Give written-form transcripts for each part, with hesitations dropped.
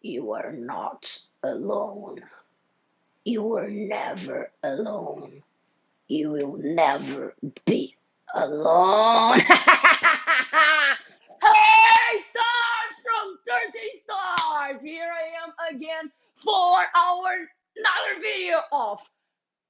You are not alone. You were never alone. You will never be alone. Hey, stars from 30 stars! Here I am again for our another video of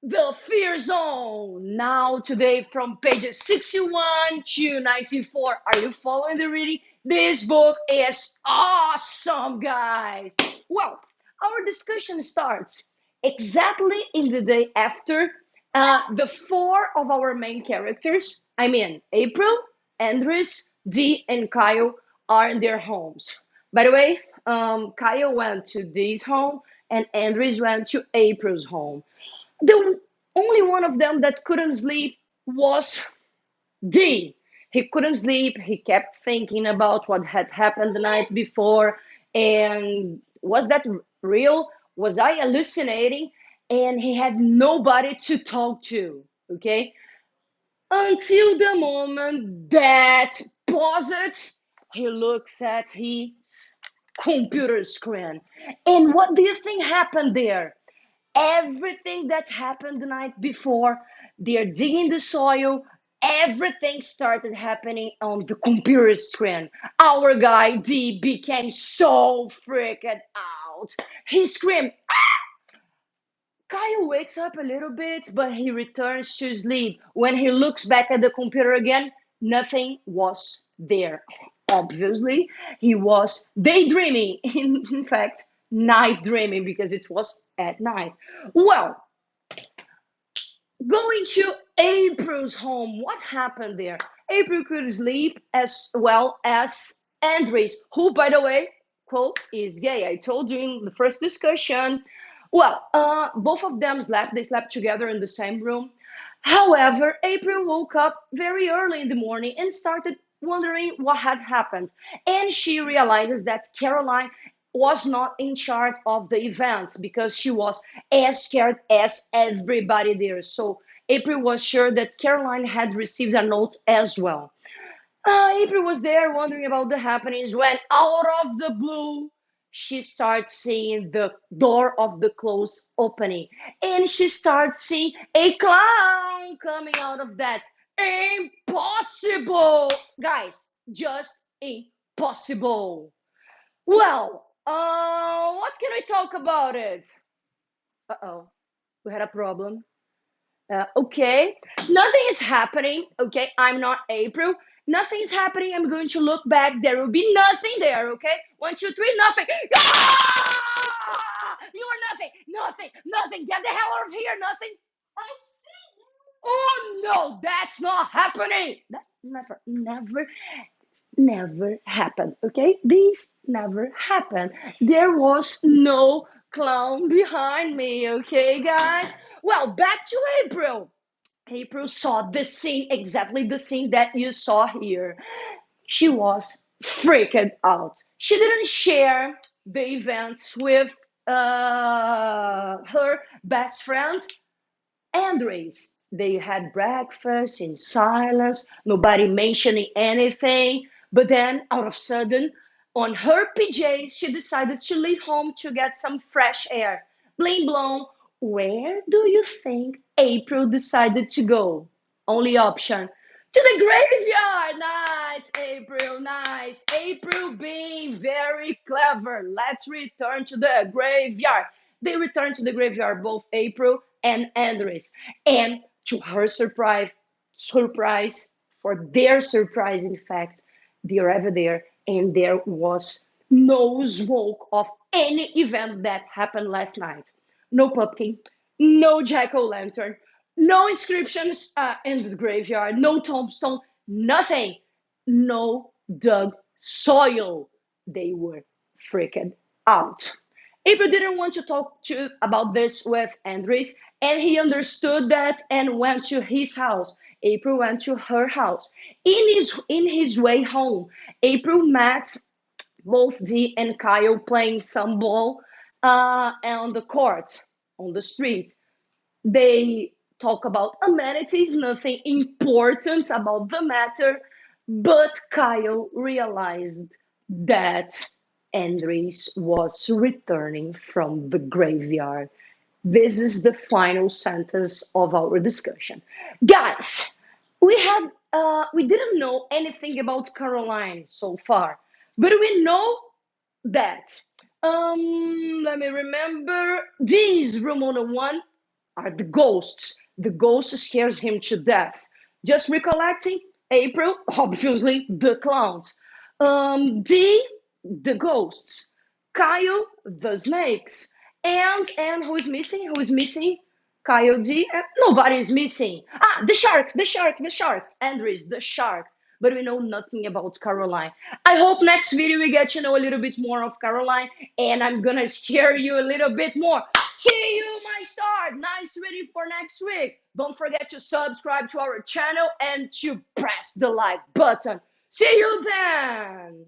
the Fear Zone. Now, today from pages 61 to 94. Are you following the reading? This book is awesome, guys. Well, our discussion starts exactly in the day after the four of our main characters, I mean, April, Andres, Dee, and Kyle, are in their homes. By the way, Kyle went to Dee's home and Andres went to April's home. The only one of them that couldn't sleep was D. He couldn't sleep. He kept thinking about what had happened the night before. And was that real? Was I hallucinating? And he had nobody to talk to. Okay. Until the moment that pauses, he looks at his computer screen. And what do you think happened there? Everything that happened the night before, they're digging the soil, everything started happening on the computer screen. Our guy D became so freaked out. He screamed. Kyle wakes up a little bit, but he returns to sleep. When he looks back at the computer again, nothing was there. Obviously, he was daydreaming. In fact, night dreaming because it was at night. Well, going to April's home, what happened there? April could sleep as well as Andres, who, by the way, quote, is gay. I told you in the first discussion. Well, both of them slept. They slept together in the same room. However, April woke up very early in the morning and started wondering what had happened. And she realizes that Caroline was not in charge of the events because she was as scared as everybody there. So April was sure that Caroline had received a note as well. April was there wondering about the happenings when, out of the blue, she starts seeing the door of the clothes opening. And she starts seeing a clown coming out of that. Impossible! Guys, just impossible. Well, what can I talk about it? Uh-oh, we had a problem. Okay, nothing is happening. Okay, I'm not April. Nothing is happening. I'm going to look back. There will be nothing there. Okay, one, two, three, nothing. Ah! You are nothing, nothing, nothing. Get the hell out of here. Nothing. I see. Oh no, that's not happening. That never happened. Okay, this never happened. There was no clown behind me. Okay, guys. Well, back to April. April saw the scene, exactly the scene that you saw here. She was freaked out. She didn't share the events with her best friend, Andres. They had breakfast in silence, nobody mentioning anything. But then, out of sudden, on her PJs, she decided to leave home to get some fresh air. Bling blong, where do you think April decided to go? Only option. To the graveyard! Nice, April, nice. April being very clever. Let's return to the graveyard. They returned to the graveyard, both April and Andres. And to her surprise, for their surprise, in fact, they arrived there and there was no smoke of any event that happened last night. No pumpkin, no jack o' lantern, no inscriptions in the graveyard, no tombstone, nothing, no dug soil. They were freaked out. April didn't want to talk about this with Andres, and he understood that and went to his house. April went to her house. In his way home, April met both Dee and Kyle playing some ball on the court, on the street. They talk about amenities, nothing important about the matter, but Kyle realized that Andres was returning from the graveyard. This is the final sentence of our discussion. Guys, we didn't know anything about Caroline so far, but we know that. Let me remember. These Ramona one are the ghosts. The ghost scares him to death. Just recollecting, April, obviously the clowns. D, the ghosts. Kyle, the snakes. And who is missing? Who is missing? Kyle D. Nobody is missing. Ah, the sharks, the sharks, the sharks. Andres, the shark. But we know nothing about Caroline. I hope next video we get to know a little bit more of Caroline, and I'm gonna scare you a little bit more. See you, my star. Nice reading for next week. Don't forget to subscribe to our channel and to press the like button. See you then.